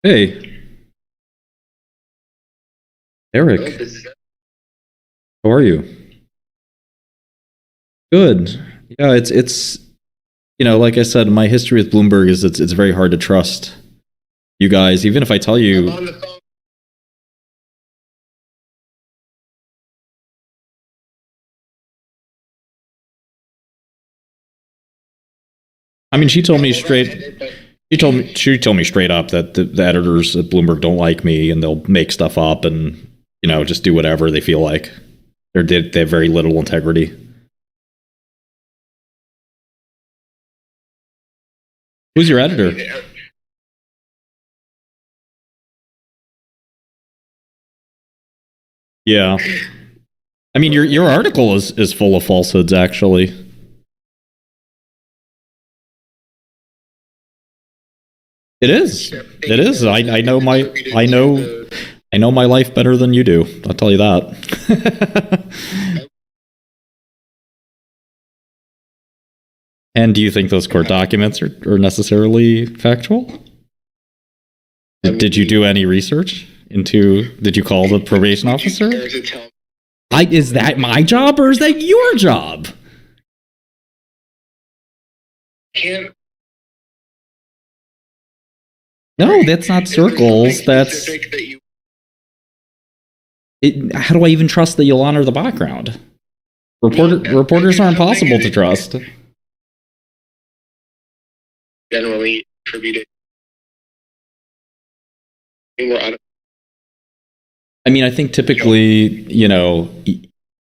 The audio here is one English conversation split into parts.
Hey, Eric, how are you? Good. Yeah, it's like I said, my history with Bloomberg is it's very hard to trust you guys. Even if I tell you, I mean, she told me straight. She told me straight up that the editors at Bloomberg don't like me and they'll make stuff up and just do whatever they feel like. They have very little integrity. Who's your editor? Yeah, I mean your article is full of falsehoods. Actually, it is. It is. I know my life better than you do. I'll tell you that. And do you think those court documents are necessarily factual? Did you do any research into? Did you call the probation officer? Is that my job or is that your job? No, that's not circles. That's it. How do I even trust that you'll honor the background? Reporters are impossible to trust. Generally attributed. I mean, I think typically,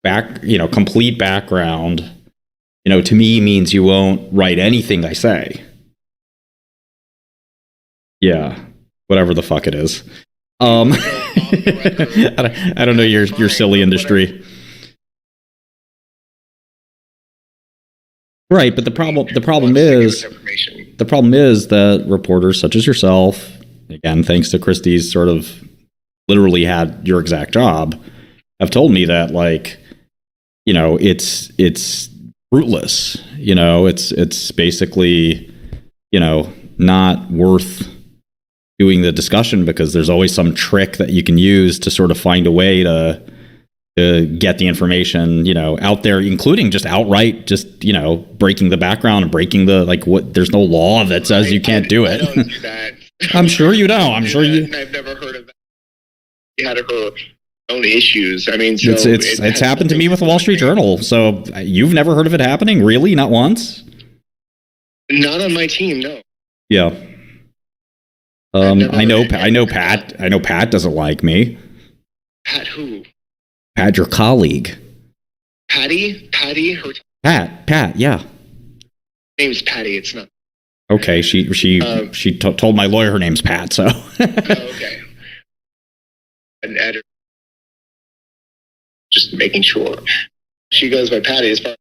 complete background, to me means you won't write anything I say. Yeah, whatever the fuck it is. I don't know your silly industry. Right, but the problem is that reporters such as yourself, again, thanks to Christie's sort of literally had your exact job, have told me that it's fruitless. It's basically not worth doing the discussion because there's always some trick that you can use to sort of find a way to get the information, out there, including just outright, breaking the background and breaking there's no law that says you can't do it. I don't do that. I'm sure you know. I'm sure you. I've never heard of that. She had her own issues. I mean, so it's happened to me with the Wall Street Journal. So you've never heard of it happening, really? Not once? Not on my team, no. Yeah. I know Pat doesn't like me. Pat who? Pat, your colleague. Patty? Her Pat, yeah. name's Patty. It's not. Okay, she told my lawyer her name's Pat, so. Oh, okay. An editor. Just making sure. She goes by Patty as far,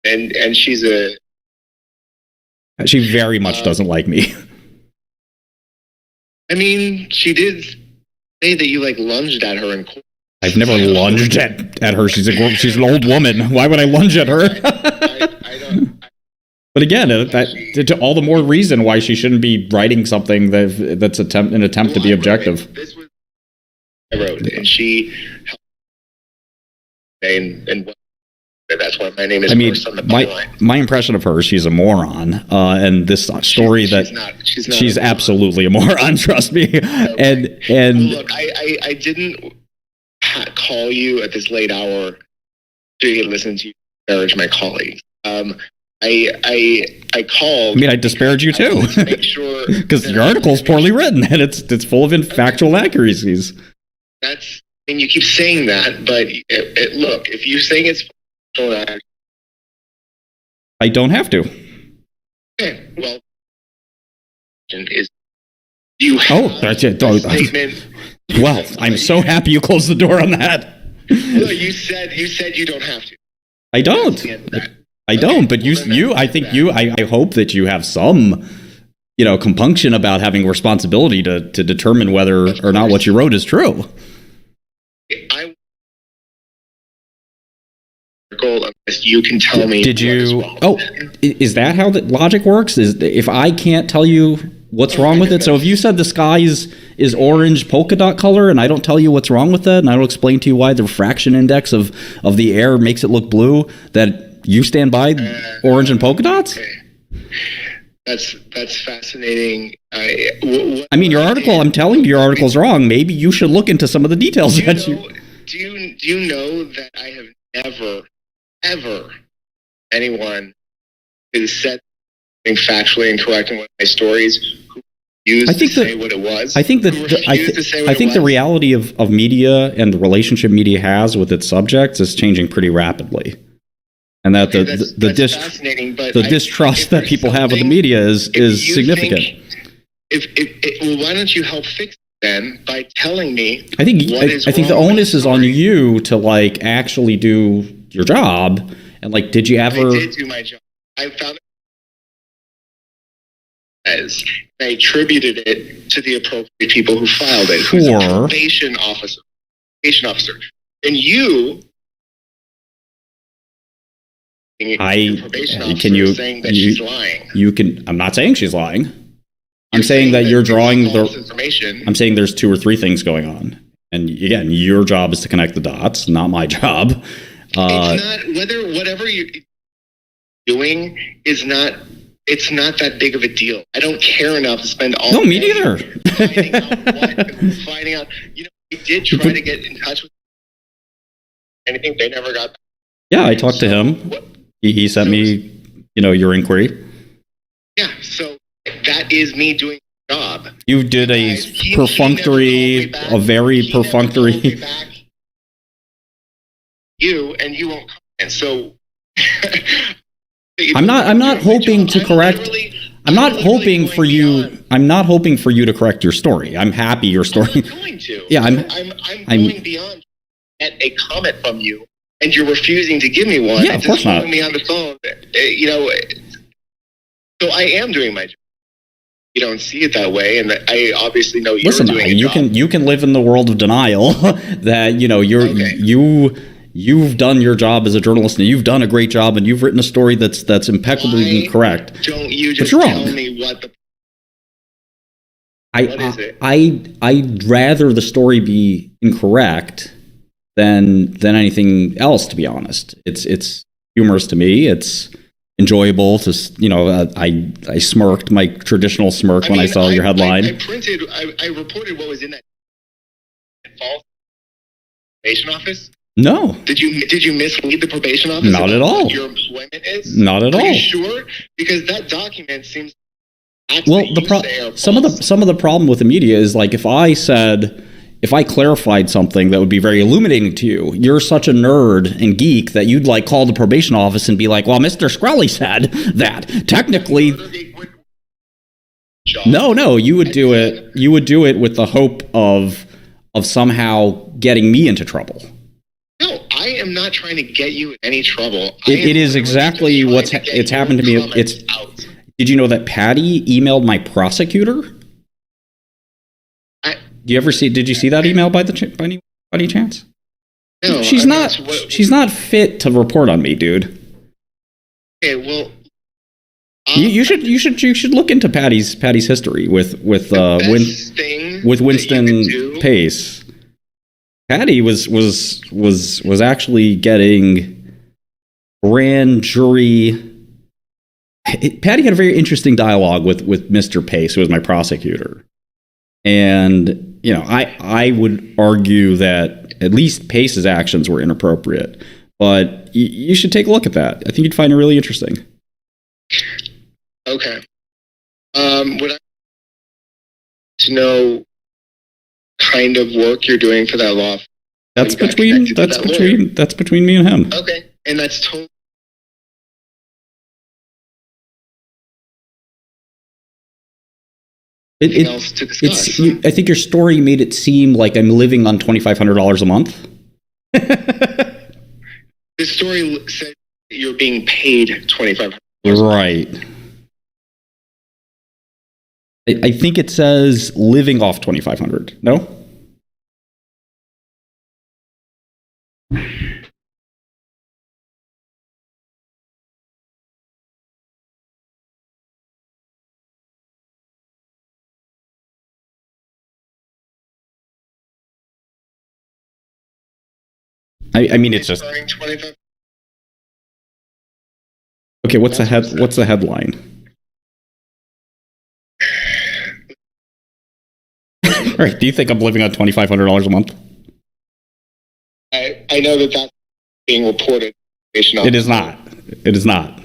and she's a. She very much doesn't like me. I mean, she did say that you lunged at her in court. I've never lunged at her. She's an old woman. Why would I lunge at her? I don't. But again, to all the more reason why she shouldn't be writing something that's an attempt to be objective. This was I wrote, and she and that's why my name is. I mean, first on the byline. my impression of her, she's a moron. And this story she's absolutely a moron. Trust me. Okay. And look, I didn't call you at this late hour to listen to you disparage my colleagues. I called. I mean, I disparage you too. To make sure because your article's poorly written and it's full of factual inaccuracies. And you keep saying that, but look, if you're saying it's factual, I don't have to. Okay, well, is you have that's it. Statement? Well, I'm so happy you closed the door on that. No, you said you don't have to. I don't. I don't. But I hope that you have some, compunction about having responsibility to determine whether or not what you wrote is true. Unless you can tell me. Did you? Oh, is that how the logic works? Is if I can't tell you what's wrong with it? So if you said the sky is orange polka dot color and I don't tell you what's wrong with it and I don't explain to you why the refraction index of the air makes it look blue, that you stand by orange and polka dots? Okay. That's fascinating. I mean, your article, I'm telling you, your article's wrong. Maybe you should look into some of the details. Do you know that I have never, ever anyone who said something factually incorrect in one of my stories who used to say what it was? I think that the reality of media and the relationship media has with its subjects is changing pretty rapidly. And that the distrust that people have with the media is significant. Well, why don't you help fix it then by telling me? I think the onus is on you to like actually do your job. And like, did you ever? I did do my job. I found it. I attributed it to the appropriate people who filed it. Who's a probation officer. And you. Saying that she's lying. I'm not saying she's lying. I'm saying that you're drawing information. I'm saying there's 2 or 3 things going on. And again, your job is to connect the dots, not my job. It's not whatever you're doing is not. It's not that big of a deal. I don't care enough to spend all. No, me neither. Finding out. You know, we did try to get in touch with. Anything they never got. Yeah, I talked to him. He sent me, your inquiry. Yeah, so that is me doing the job. You did a very perfunctory. You won't comment. So I'm not hoping to correct. I'm not hoping for you to correct your story. I'm happy your story. I'm going to. Yeah, I'm going beyond at a comment from you. And you're refusing to give me one. Yeah, of course not. Me on the phone, So I am doing my job. You don't see it that way, and I obviously know you're doing it. You can live in the world of denial that you've done your job as a journalist and you've done a great job and you've written a story that's impeccably correct. Don't you just tell me what is it? I'd rather the story be incorrect than anything else, to be honest. It's humorous to me. It's enjoyable to, I smirked my traditional smirk when I saw your headline. I reported what was in that false probation office. No. Did you mislead the probation office? Not at all. What your employment is? Not at all. Are you sure? Because that document seems. Well, some of the problem with the media is like if I clarified something that would be very illuminating to you, you're such a nerd and geek that you'd like call the probation office and be like, well, Mr. Shkreli said that technically. No, you would do it. You would do it with the hope of somehow getting me into trouble. No, I am not trying to get you in any trouble. It is exactly it's happened to me. Did you know that Patty emailed my prosecutor? Did you see that email by any chance? No, she's not fit to report on me, dude. Okay, well, you should look into Patty's history with Winston Pace. Patty was actually getting grand jury. Patty had a very interesting dialogue with Mr. Pace, who was my prosecutor. And, I would argue that at least Pace's actions were inappropriate. But you should take a look at that. I think you'd find it really interesting. Okay. Would I to know kind of work you're doing for that law? That's between me and him. Okay. And that's totally. Else to discuss. I think your story made it seem like I'm living on $2,500 a month. The story said you're being paid $2,500. Right. I think it says living off $2,500. No? I mean, it's just earning 25. okay. What's the headline? All right. Do you think I'm living on $2,500 a month? I know that that's being reported. It is not. It is not.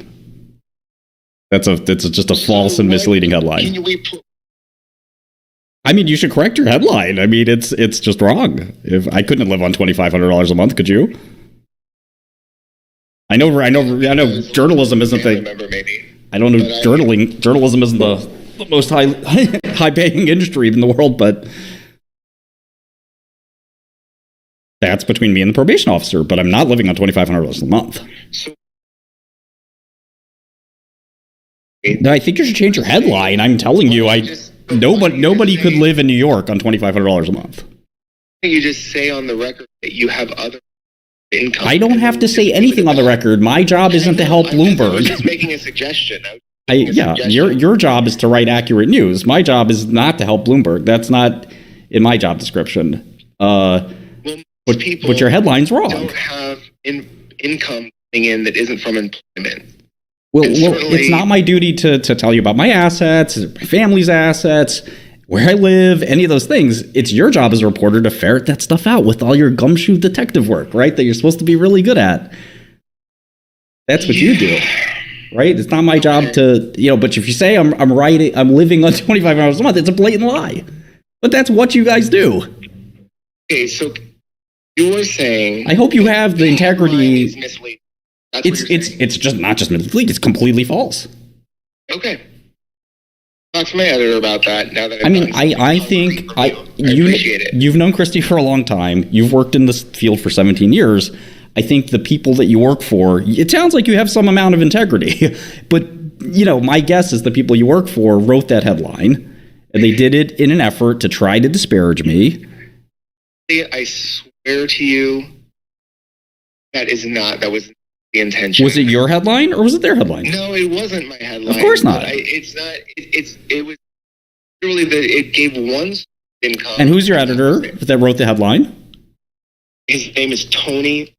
That's just a false and misleading headline. I mean, you should correct your headline. I mean, it's just wrong. If I couldn't live on $2,500 a month, could you? I know. Journalism isn't the. I don't know. Journalism isn't the most high paying industry in the world, but that's between me and the probation officer. But I'm not living on $2,500 a month. No, I think you should change your headline. I'm telling you, nobody could live in New York on $2,500 a month. You just say on the record that you have other income. I don't have to say anything on the record. My job isn't to help Bloomberg. I was just making a suggestion. Your job is to write accurate news. My job is not to help Bloomberg. That's not in my job description. But your headline's wrong. Don't have income coming in that isn't from employment. Well, it's not my duty to tell you about my assets, my family's assets, where I live, any of those things. It's your job as a reporter to ferret that stuff out with all your gumshoe detective work, right? That you're supposed to be really good at. That's what you do, right? It's not my job to, but if you say I'm living on $2,500 a month, it's a blatant lie. But that's what you guys do. Okay, so you were saying... I hope you have the integrity... It's just not just misleading, it's completely false. Okay. Talk to my editor about that now that I think you've known Christy for a long time. You've worked in this field for 17 years. I think the people that you work for, it sounds like you have some amount of integrity. But, my guess is the people you work for wrote that headline, and they did it in an effort to try to disparage me. I swear to you, that was the intention. Was it your headline or was it their headline? No, it wasn't my headline. Of course not. It's not. It was literally it gave one income. And who's your editor that wrote the headline? His name is Tony.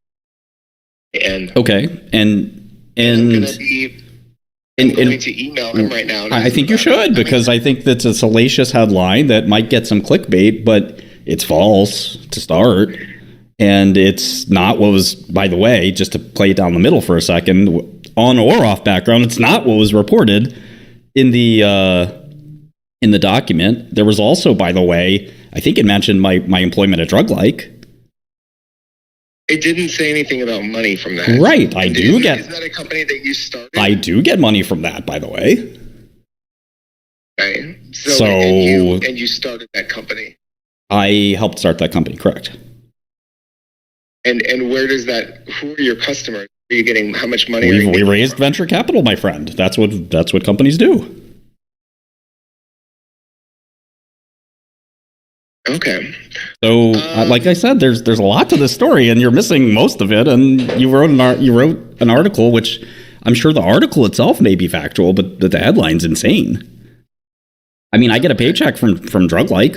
And okay, and I'm going to email him right now. I think you should, because I think that's a salacious headline that might get some clickbait, but it's false to start. And it's not what was, by the way, just to play it down the middle for a second, on or off background, it's not what was reported in the document. There was also, by the way, I think it mentioned my employment at Drug-Like. It didn't say anything about money from that. Right, Isn't that a company that you started? I do get money from that, by the way. Right. So and you started that company. I helped start that company, correct. And where does that? Who are your customers? Are you getting how much money? We raised venture capital, my friend. That's what companies do. Okay. So, like I said, there's a lot to this story, and you're missing most of it. And you wrote an article, which I'm sure the article itself may be factual, but the headline's insane. I mean, I get a paycheck from Drug-Like.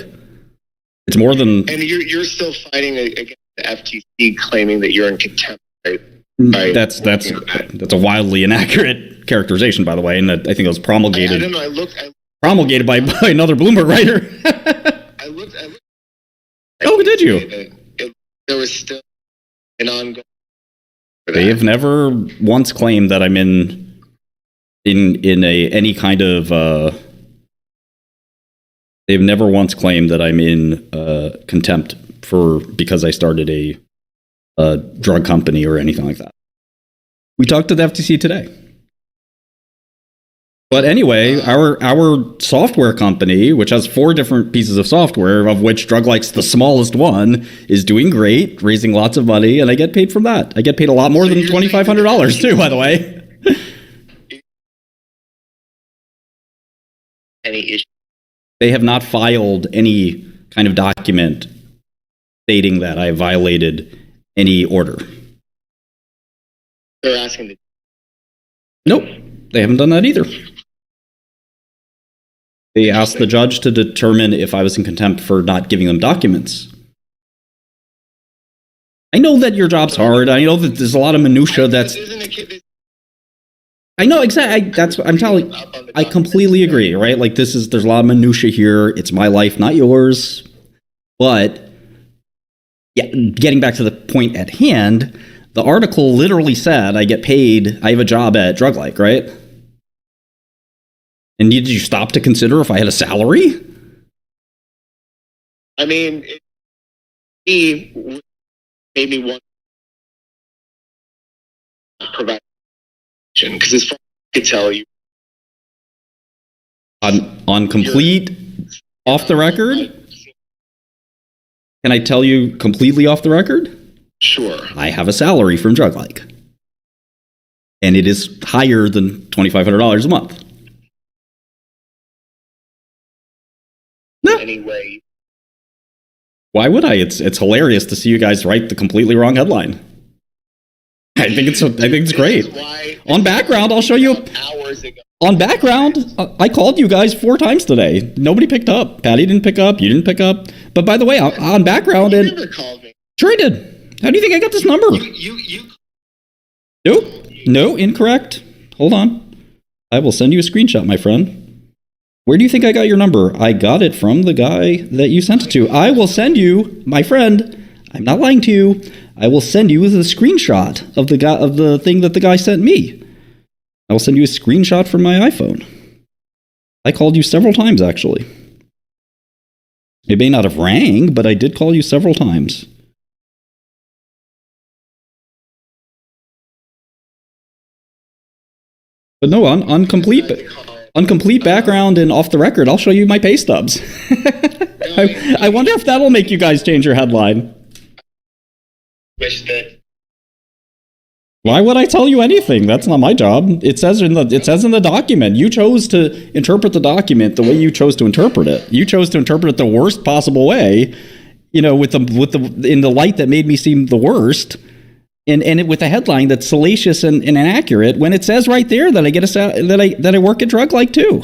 It's more than. And you're still fighting against the FTC claiming that you're in contempt, right? That's a wildly inaccurate characterization, by the way, and I think it was promulgated. I don't know. Promulgated by another Bloomberg writer. I looked. Oh, did you? There was still an ongoing. They have never once claimed that I'm in any kind of. They've never once claimed that I'm in contempt because I started a drug company or anything like that. We talked to the FTC today. But anyway, our software company, which has 4 different pieces of software, of which Drug-Like's the smallest one, is doing great, raising lots of money, and I get paid from that. I get paid a lot more than $2,500 too, by the way. Any issue? They have not filed any kind of document stating that I violated any order. They're asking to. Nope, they haven't done that either. They asked the judge to determine if I was in contempt for not giving them documents. I know that your job's hard. I know that there's a lot of minutia that's... I know, exactly. That's what I'm telling you. I completely agree, right? Like, there's a lot of minutia here. It's my life, not yours. But, yeah, getting back to the point at hand, the article literally said I get paid, I have a job at DrugLike, right? And did you stop to consider if I had a salary? I mean, he made me want to provide because as far as I could tell you, on complete off the record. Can I tell you completely off the record? Sure. I have a salary from DrugLike, and it is higher than $2,500 a month. No. Anyway. Why would I? It's hilarious to see you guys write the completely wrong headline. I think it's great. On background, I'll show you. Hours ago. On background, I called you guys 4 times today. Nobody picked up. Patty didn't pick up. You didn't pick up. But by the way, on background, You never called me. Sure I did. How do you think I got this number? You. Nope. No, incorrect. Hold on. I will send you a screenshot, my friend. Where do you think I got your number? I got it from the guy that you sent it to. I will send you, my friend, I'm not lying to you, I will send you the screenshot of the thing that the guy sent me. I will send you a screenshot from my iPhone. I called you several times, actually. It may not have rang, but I did call you several times. But no, on complete background and off the record, I'll show you my pay stubs. I wonder if that'll make you guys change your headline. Wish that. Why would I tell you anything? That's not my job. It says in the document. You chose to interpret the document the way you chose to interpret it. You chose to interpret it the worst possible way, in the light that made me seem the worst. And with a headline that's salacious and inaccurate, when it says right there that I get that I work at DrugLike too.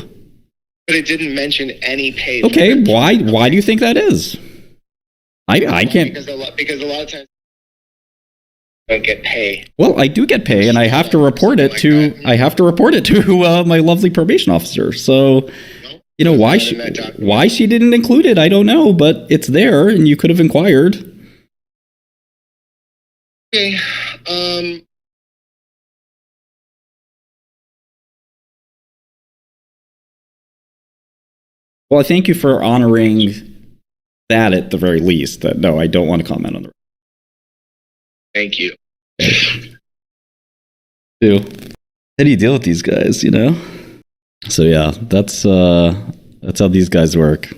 But it didn't mention any pay. Okay, why do you think that is? I can't, because a lot of times I don't get pay. Well, I do get pay, and I have to report it to my lovely probation officer. So, why she didn't include it, I don't know, but it's there, and you could have inquired. Okay. Well, I thank you for honoring that at the very least. That no, I don't want to comment on the. Thank you. How do you deal with these guys? So yeah, that's how these guys work.